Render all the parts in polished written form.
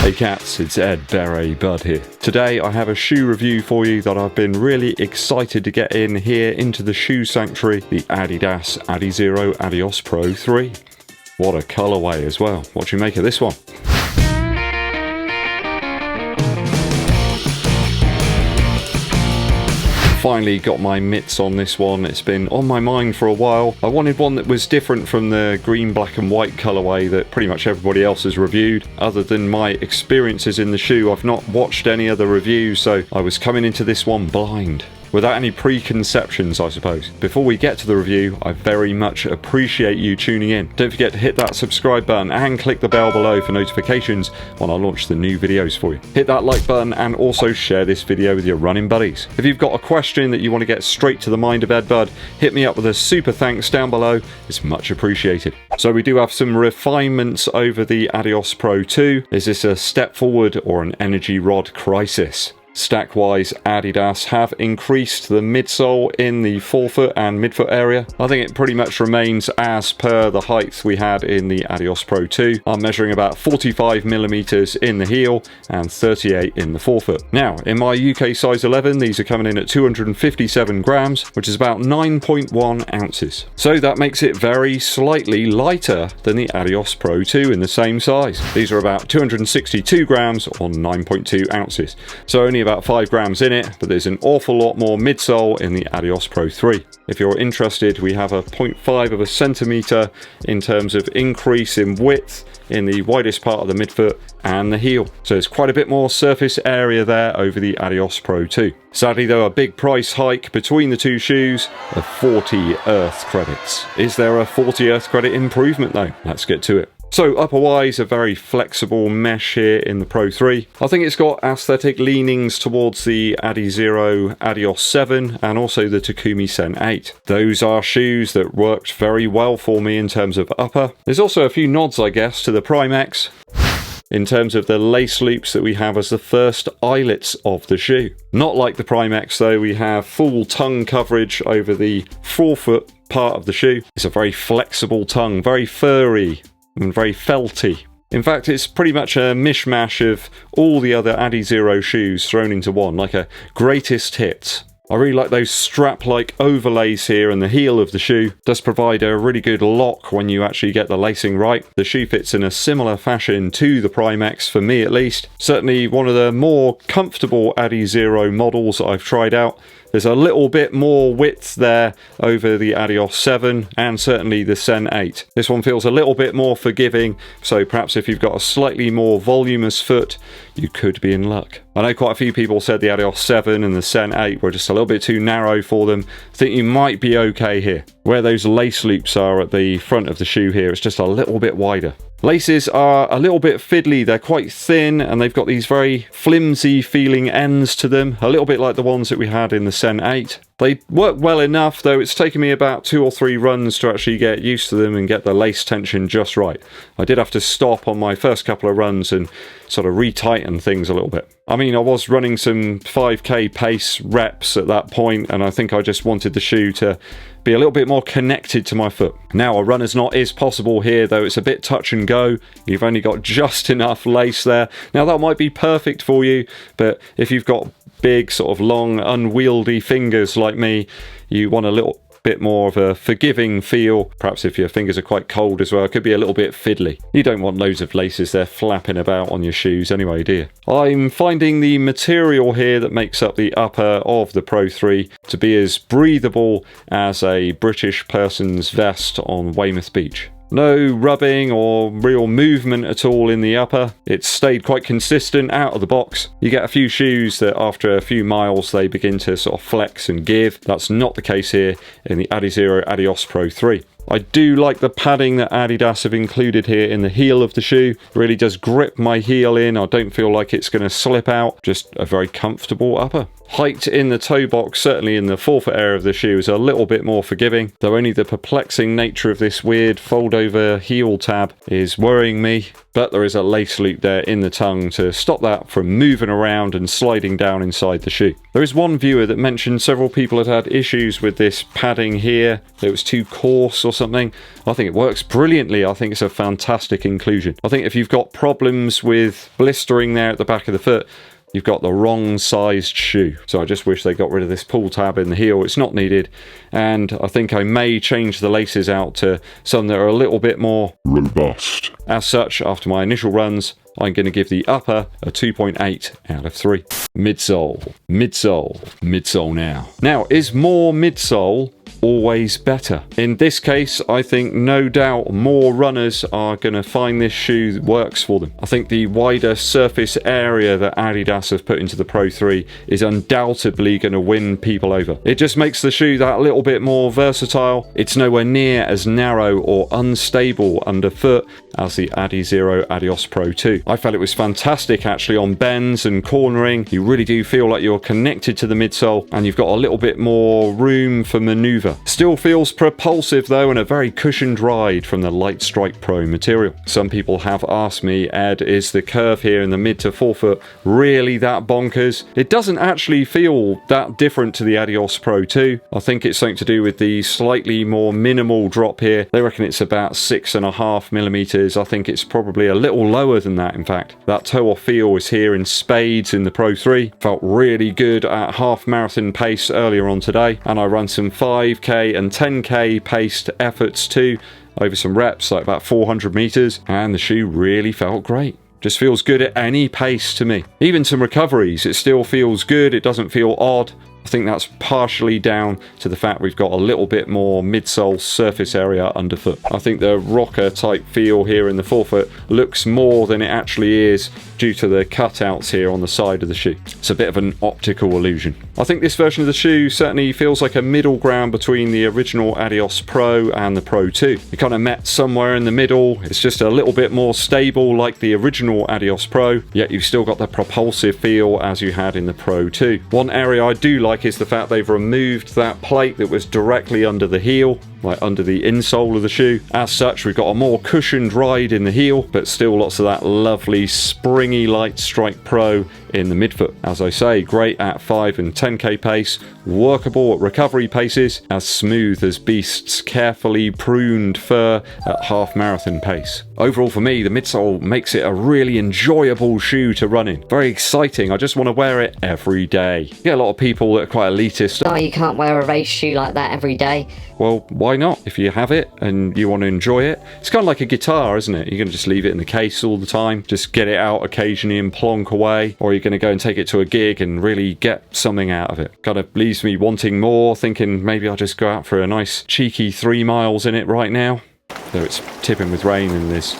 Hey cats, it's EDDBUD here. Today I have a shoe review for you that I've been really excited to get in here into the shoe sanctuary, the Adidas Adizero Adios Pro 3. What a colourway as well. What do you make of this one? Finally got my mitts on this one. It's been on my mind for a while. I wanted one that was different from the green, black and white colourway that pretty much everybody else has reviewed. Other than my experiences in the shoe, I've not watched any other reviews, so I was coming into this one blind, without any preconceptions, I suppose. Before we get to the review, I very much appreciate you tuning in. Don't forget to hit that subscribe button and click the bell below for notifications when I launch the new videos for you. Hit that like button and also share this video with your running buddies. If you've got a question that you want to get straight to the mind of EDDBUD, hit me up with a super thanks down below. It's much appreciated. So we do have some refinements over the Adios Pro 2. Is this a step forward or an energy rod crisis? Stack-wise, Adidas have increased the midsole in the forefoot and midfoot area. I think it pretty much remains as per the height we had in the Adios Pro 2. I'm measuring about 45mm in the heel and 38 in the forefoot. Now, in my UK size 11, these are coming in at 257 grams, which is about 9.1 ounces. So that makes it very slightly lighter than the Adios Pro 2 in the same size. These are about 262 grams or 9.2 ounces. So only about 5 grams in it, but there's an awful lot more midsole in the Adios Pro 3. If you're interested, we have a 0.5 of a centimetre in terms of increase in width in the widest part of the midfoot and the heel. So there's quite a bit more surface area there over the Adios Pro 2. Sadly though, a big price hike between the two shoes of 40 Earth credits. Is there a 40 Earth credit improvement though? Let's get to it. So upper-wise, a very flexible mesh here in the Pro 3. I think it's got aesthetic leanings towards the Adizero Adios 7 and also the Takumi Sen 8. Those are shoes that worked very well for me in terms of upper. There's also a few nods, I guess, to the Prime X in terms of the lace loops that we have as the first eyelets of the shoe. Not like the Prime X though, we have full tongue coverage over the forefoot part of the shoe. It's a very flexible tongue, very furry and very felty. In fact, it's pretty much a mishmash of all the other Adizero shoes thrown into one, like a greatest hits. I really like those strap-like overlays here in the heel of the shoe. Does provide a really good lock when you actually get the lacing right. The shoe fits in a similar fashion to the Prime X, for me at least. Certainly one of the more comfortable Adizero models I've tried out. There's a little bit more width there over the Adios 7 and certainly the Sen 8. This one feels a little bit more forgiving, so perhaps if you've got a slightly more voluminous foot, you could be in luck. I know quite a few people said the Adios 7 and the Sen 8 were just a little bit too narrow for them. I think you might be okay here. Where those lace loops are at the front of the shoe here, it's just a little bit wider. Laces are a little bit fiddly, they're quite thin and they've got these very flimsy feeling ends to them, a little bit like the ones that we had in the Sen 8. They work well enough, though it's taken me about 2 or 3 runs to actually get used to them and get the lace tension just right. I did have to stop on my first couple of runs and sort of retighten things a little bit. I mean, I was running some 5k pace reps at that point, and I think I just wanted the shoe to be a little bit more connected to my foot. Now, a runner's knot is possible here, though it's a bit touch and go. You've only got just enough lace there. Now, that might be perfect for you, but if you've got big, sort of long, unwieldy fingers like me, you want a little bit more of a forgiving feel. Perhaps if your fingers are quite cold as well, it could be a little bit fiddly. You don't want loads of laces there flapping about on your shoes anyway, do you? I'm finding the material here that makes up the upper of the Pro 3 to be as breathable as a British person's vest on Weymouth Beach. No rubbing or real movement at all in the upper. It's stayed quite consistent out of the box. You get a few shoes that after a few miles they begin to sort of flex and give. That's not the case here in the Adizero Adios Pro 3. I do like the padding that Adidas have included here in the heel of the shoe. It really does grip my heel in. I don't feel like it's going to slip out. Just a very comfortable upper. Height in the toe box, certainly in the forefoot area of the shoe, is a little bit more forgiving, though only the perplexing nature of this weird fold over heel tab is worrying me. but there is a lace loop there in the tongue to stop that from moving around and sliding down inside the shoe. There is one viewer that mentioned several people had had issues with this padding here, that it was too coarse or something. I think it works brilliantly. I think it's a fantastic inclusion. I think if you've got problems with blistering there at the back of the foot, you've got the wrong sized shoe. So I just wish they got rid of this pull tab in the heel. It's not needed. And I think I may change the laces out to some that are a little bit more robust. As such, after my initial runs, I'm going to give the upper a 2.8 out of 3. Midsole, midsole, midsole now. Now, is more midsole always better? In this case, I think no doubt more runners are going to find this shoe that works for them. I think the wider surface area that Adidas have put into the Pro 3 is undoubtedly going to win people over. It just makes the shoe that little bit more versatile. It's nowhere near as narrow or unstable underfoot as the Adizero Adios Pro 2. I felt it was fantastic actually on bends and cornering. You really do feel like you're connected to the midsole and you've got a little bit more room for maneuver. Still feels propulsive though, and a very cushioned ride from the Light Strike Pro material. Some people have asked me, Ed, is the curve here in the mid to forefoot really that bonkers? It doesn't actually feel that different to the Adios Pro 2. I think it's something to do with the slightly more minimal drop here. They reckon it's about 6.5 millimeters. I think it's probably a little lower than that, in fact. That toe-off feel is here in spades in the Pro 3. Felt really good at half marathon pace earlier on today, and I ran some 5k and 10k paced efforts too over some reps, like about 400 meters, and the shoe really felt great. Just feels good at any pace to me. Even some recoveries, it still feels good. It doesn't feel odd. I think that's partially down to the fact we've got a little bit more midsole surface area underfoot. I think the rocker type feel here in the forefoot looks more than it actually is due to the cutouts here on the side of the shoe. It's a bit of an optical illusion. I think this version of the shoe certainly feels like a middle ground between the original Adios Pro and the Pro 2. It kind of met somewhere in the middle. It's just a little bit more stable like the original Adios Pro, yet you've still got the propulsive feel as you had in the Pro 2. One area I do like is the fact they've removed that plate that was directly under the heel, like under the insole of the shoe. As such, we've got a more cushioned ride in the heel, but still lots of that lovely springy Light Strike Pro in the midfoot. As I say, great at 5 and 10k pace, workable at recovery paces, as smooth as Beast's carefully pruned fur at half marathon pace. Overall for me, the midsole makes it a really enjoyable shoe to run in. Very exciting. I just want to wear it every day. You get a lot of people that are quite elitist. No, you can't wear a race shoe like that every day. Well, why not? If you have it and you want to enjoy it. It's kind of like a guitar, isn't it? You're going to just leave it in the case all the time, just get it out occasionally and plonk away, or you're going to go and take it to a gig and really get something out of it. Kind of leaves me wanting more, thinking maybe I'll just go out for a nice cheeky 3 miles in it right now. Though it's tipping with rain and there's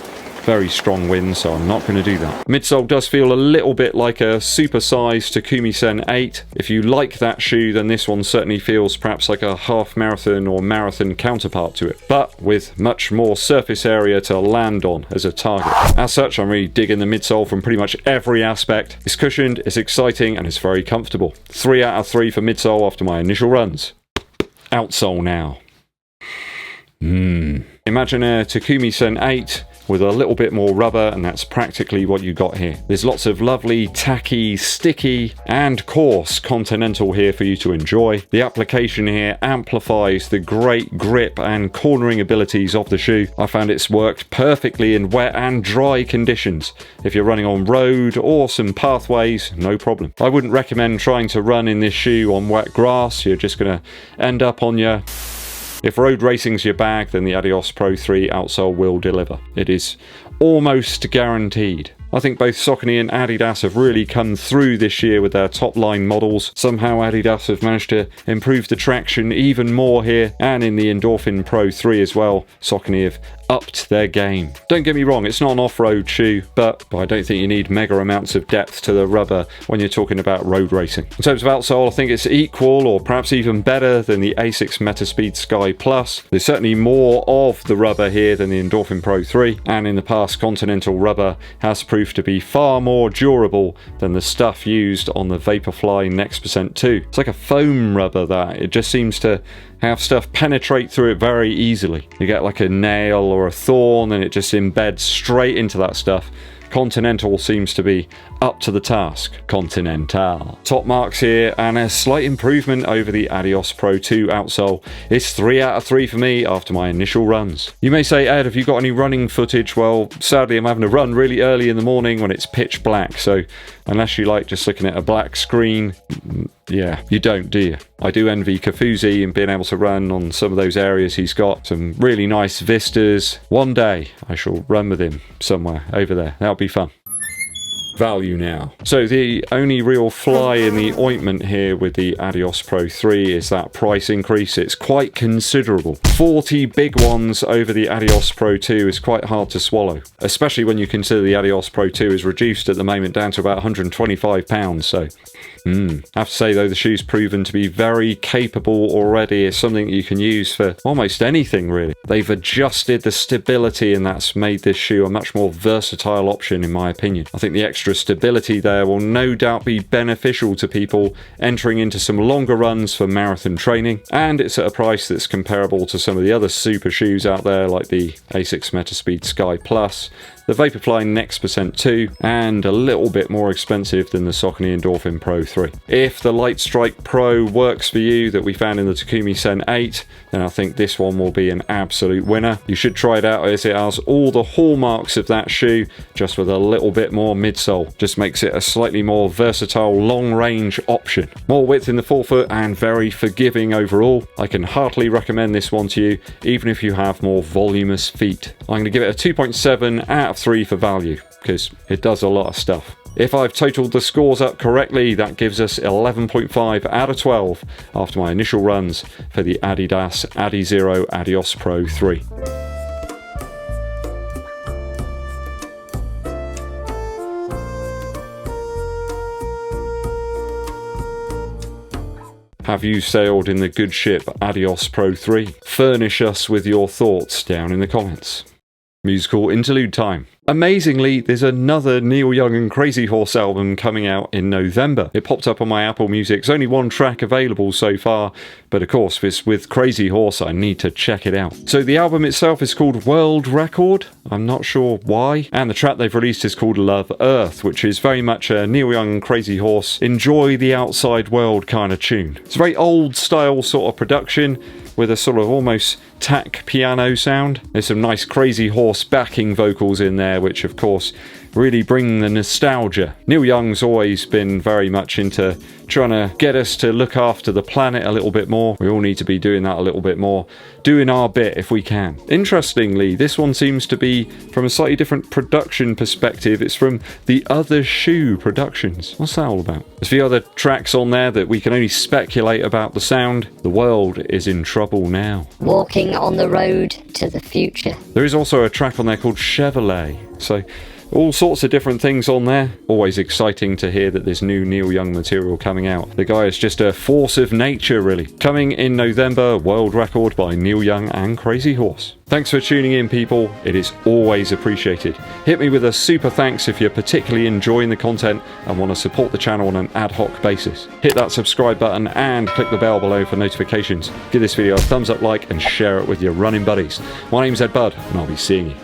very strong wind, so I'm not going to do that. Midsole does feel a little bit like a supersized Takumi Sen 8. If you like that shoe, then this one certainly feels perhaps like a half marathon or marathon counterpart to it, but with much more surface area to land on as a target. As such, I'm really digging the midsole from pretty much every aspect. It's cushioned, it's exciting, and it's very comfortable. 3 out of 3 for midsole after my initial runs. Outsole now. Imagine a Takumi Sen 8 with a little bit more rubber, and that's practically what you got here. There's lots of lovely, tacky, sticky, and coarse Continental here for you to enjoy. The application here amplifies the great grip and cornering abilities of the shoe. I found it's worked perfectly in wet and dry conditions. If you're running on road or some pathways, no problem. I wouldn't recommend trying to run in this shoe on wet grass. You're just going to end up on your... If road racing's your bag, then the Adios Pro 3 outsole will deliver. It is almost guaranteed. I think both Saucony and Adidas have really come through this year with their top line models. Somehow Adidas have managed to improve the traction even more here, and in the Endorphin Pro 3 as well, Saucony have upped their game. Don't get me wrong, it's not an off-road shoe, but I don't think you need mega amounts of depth to the rubber when you're talking about road racing. In terms of outsole, I think it's equal or perhaps even better than the Asics Metaspeed Sky Plus. There's certainly more of the rubber here than the Endorphin Pro 3, and in the past, Continental rubber has proved to be far more durable than the stuff used on the Vaporfly Next% 2. It's like a foam rubber that it just seems to have stuff penetrate through it very easily. You get like a nail or a thorn and it just embeds straight into that stuff. Continental seems to be up to the task. Continental. Top marks here and a slight improvement over the Adios Pro 2 outsole. It's 3 out of 3 for me after my initial runs. You may say, Ed, have you got any running footage? Well, sadly I'm having to run really early in the morning when it's pitch black, so unless you like just looking at a black screen, yeah, you don't, do you? I do envy Kafuzi and being able to run on some of those areas he's got. Some really nice vistas. One day I shall run with him somewhere over there. That'll be fun. Value now. So the only real fly in the ointment here with the Adios Pro 3 is that price increase. It's quite considerable. 40 big ones over the Adios Pro 2 is quite hard to swallow, especially when you consider the Adios Pro 2 is reduced at the moment down to about £125. So I have to say though, the shoe's proven to be very capable already. It's something you can use for almost anything really. They've adjusted the stability and that's made this shoe a much more versatile option in my opinion. I think the extra stability there will no doubt be beneficial to people entering into some longer runs for marathon training, and it's at a price that's comparable to some of the other super shoes out there like the Asics Metaspeed Sky Plus, the Vaporfly Next Percent 2, and a little bit more expensive than the Saucony Endorphin Pro 3. If the Light Strike Pro works for you that we found in the Takumi Sen 8, then I think this one will be an absolute winner. You should try it out as it has all the hallmarks of that shoe, just with a little bit more midsole. Just makes it a slightly more versatile long-range option. More width in the forefoot and very forgiving overall. I can heartily recommend this one to you, even if you have more voluminous feet. I'm going to give it a 2.7 out of 3 for value, because it does a lot of stuff. If I've totaled the scores up correctly, that gives us 11.5 out of 12 after my initial runs for the Adidas Adizero Adios Pro 3. Have you sailed in the good ship Adios Pro 3? Furnish us with your thoughts down in the comments. Musical interlude time. Amazingly, there's another Neil Young and Crazy Horse album coming out in November. It popped up on my Apple Music. There's only one track available so far, but of course, with Crazy Horse, I need to check it out. So the album itself is called World Record. I'm not sure why. And the track they've released is called Love Earth, which is very much a Neil Young and Crazy Horse enjoy the outside world kind of tune. It's a very old style sort of production with a sort of almost tack piano sound. There's some nice Crazy Horse backing vocals in there, which of course really bring the nostalgia. Neil Young's always been very much into trying to get us to look after the planet a little bit more. We all need to be doing that a little bit more, doing our bit if we can. Interestingly, this one seems to be from a slightly different production perspective. It's from the Other Shoe Productions. What's that all about? There's a few other tracks on there that we can only speculate about the sound. The world is in trouble now. Walking on the road to the future. There is also a track on there called Chevrolet. So all sorts of different things on there. Always exciting to hear that there's new Neil Young material coming out. The guy is just a force of nature, really. Coming in November, World Record by Neil Young and Crazy Horse. Thanks for tuning in, people. It is always appreciated. Hit me with a super thanks if you're particularly enjoying the content and want to support the channel on an ad hoc basis. Hit that subscribe button and click the bell below for notifications. Give this video a thumbs up, like, and share it with your running buddies. My name's EDDBUD, and I'll be seeing you